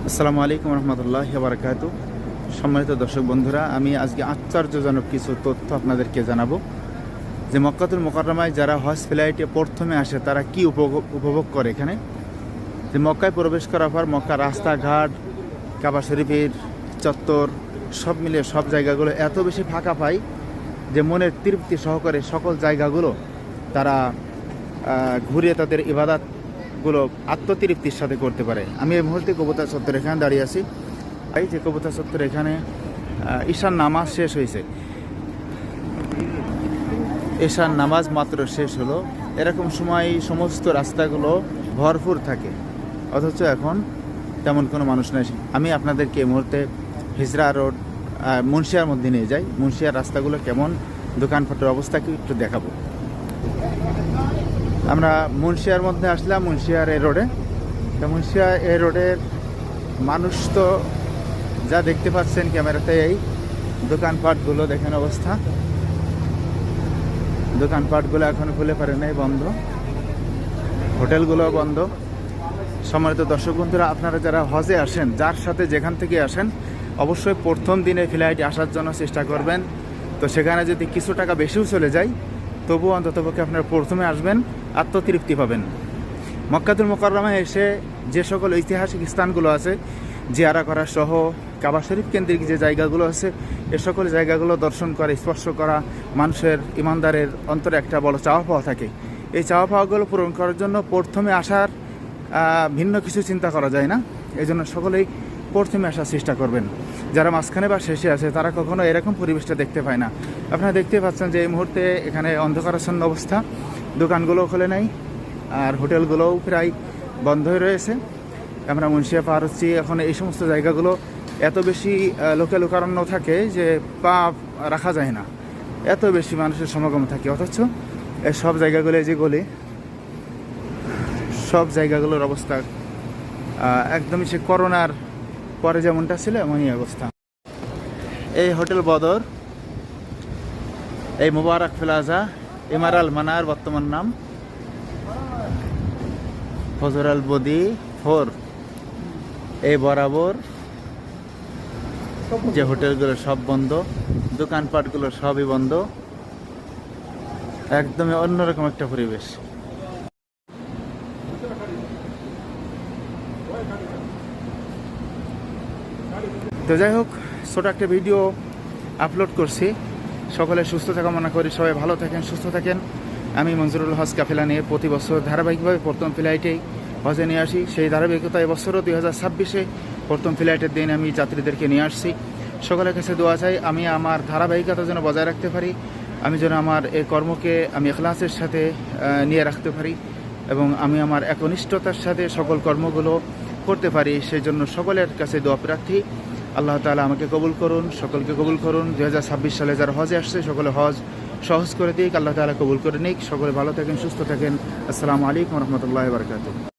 আসসালামু আলাইকুম রহমতুল্লাহি ওয়া বারাকাতুহু। সম্মানিত দর্শক বন্ধুরা, আমি আজকে আশ্চর্যজনক কিছু তথ্য আপনাদেরকে জানাবো যে মক্কাতুল মুকাররমায় যারা হজ ফ্লাইটে প্রথমে আসে তারা কি উপভোগ করে। এখানে যে মক্কায় প্রবেশ করার পর মক্কার রাস্তাঘাট, কাবা শরীফের চত্বর সব মিলিয়ে সব জায়গাগুলো এত বেশি ফাঁকা পায় যে মনের তৃপ্তি সহকারে সকল জায়গাগুলো তারা ঘুরে তাদের ইবাদতগুলো আত্মতৃপ্তির সাথে করতে পারে। আমি এই মুহূর্তে কবুতর চত্বর এখানে দাঁড়িয়ে আছি। এই যে কবুতর চত্বর এখানে ঈশার নামাজ শেষ হয়েছে, ঈশার নামাজ মাত্র শেষ হলো, এরকম সময় সমস্ত রাস্তাগুলো ভরপুর থাকে, অথচ এখন তেমন কোনো মানুষ নেই। আমি আপনাদেরকে এই মুহূর্তে হিজরা রোড মুন্সিয়ার মধ্যে নিয়ে যাই। মুন্সিয়ার রাস্তাগুলো কেমন, দোকানপাটের অবস্থা কি একটু দেখাবো। আমরা মুন্সিয়ার মধ্যে আসলাম, মুন্সিয়ার এই রোডে। তো মুন্সিয়া এই রোডের মানুষ তো যা দেখতে পাচ্ছেন ক্যামেরাতে, এই দোকানপাটগুলো দেখেন অবস্থা। দোকানপাটগুলো এখন খুলে পারে নাই, বন্ধ। হোটেলগুলো বন্ধ। সম্মানিত দর্শক বন্ধুরা, আপনারা যারা হজে আসেন, যার সাথে যেখান থেকে আসেন, অবশ্যই প্রথম দিনে ফ্লাইটে আসার জন্য চেষ্টা করবেন। তো সেখানে যদি কিছু টাকা বেশিও চলে যায়, তবুও অন্ততপক্ষে আপনারা প্রথমে আসবেন, আত্মতৃপ্তি পাবেন। মক্কাতুল মুকাররমায় এসে যে সকল ঐতিহাসিক স্থানগুলো আছে জিয়ারা করা সহ কাবা শরীফ কেন্দ্রিক যে জায়গাগুলো আছে, এ সকল জায়গাগুলো দর্শন করা, স্পর্শ করা মানুষের ইমানদারের অন্তরে একটা বড় চাওয়া পাওয়া থাকে। এই চাওয়া পাওয়াগুলো পূরণ করার জন্য প্রথমে আসার ভিন্ন কিছু চিন্তা করা যায় না। এই জন্য সকলেই প্রথমে আসার চেষ্টা করবেন। যারা মাঝখানে বা শেষে আছে তারা কখনো এরকম পরিবেশটা দেখতে পায় না। আপনারা দেখতে পাচ্ছেন যে এই মুহূর্তে এখানে অন্ধকারাচ্ছন্ন অবস্থা, দোকানগুলোও খোলে নাই, আর হোটেলগুলোও প্রায় বন্ধ হয়ে রয়েছে। আমরা মুন্সিয়া পার হচ্ছি এখন। এই সমস্ত জায়গাগুলো এত বেশি লোকে লোকারণ্য থাকে যে পা রাখা যায় না, এত বেশি মানুষের সমাগম থাকে। অথচ এই সব জায়গাগুলো, যে গলি, সব জায়গাগুলোর অবস্থা একদমই সে করোনার পরে যেমনটা ছিল এমনই অবস্থা। এই হোটেল বদর, এই মুবারক প্লাজা, ইমারাল মানার বর্তমান নাম, ফজরাল বদি 4, এই বরাবর যে হোটেলগুলো সব বন্ধ, দোকানপাটগুলো সবই বন্ধ, একদমই অন্যরকম একটা পরিবেশ। তো যাই হোক, ছোট একটা ভিডিও আপলোড করছি। সকলে সুস্থ কামনা করি, সবাই ভালো থাকেন, সুস্থ থাকেন। আমি মঞ্জুরুল হজ কাফেলা নিয়ে প্রতি বছর ধারাবাহিকভাবে প্রথম ফ্লাইটেই হজে নিয়ে আসি। সেই ধারাবাহিকতা এবছরও 2026-এ প্রথম ফ্লাইটের দিন আমি যাত্রীদেরকে নিয়ে আসছি। সকলের কাছে দোয়া চাই আমি আমার ধারাবাহিকতা যেন বজায় রাখতে পারি, আমি যেন আমার এই কর্মকে আমি ইখলাসের সাথে নিয়ে রাখতে পারি, এবং আমি আমার একনিষ্ঠতার সাথে সকল কর্মগুলো করতে পারি। সেই জন্য সকলের কাছে দোয়া প্রার্থী। আল্লাহ তাআলা আমাকে কবুল করুন, সকলকে কবুল করুন। 2026 সালে যারা হজে আসছে সকলে হজ সহজ করে দিক, আল্লাহ তাআলা কবুল করে নিক। সকলে ভালো থাকেন, সুস্থ থাকেন। আসসালামু আলাইকুম রহমতুল্লাহি ওয়া বারাকাতুহু।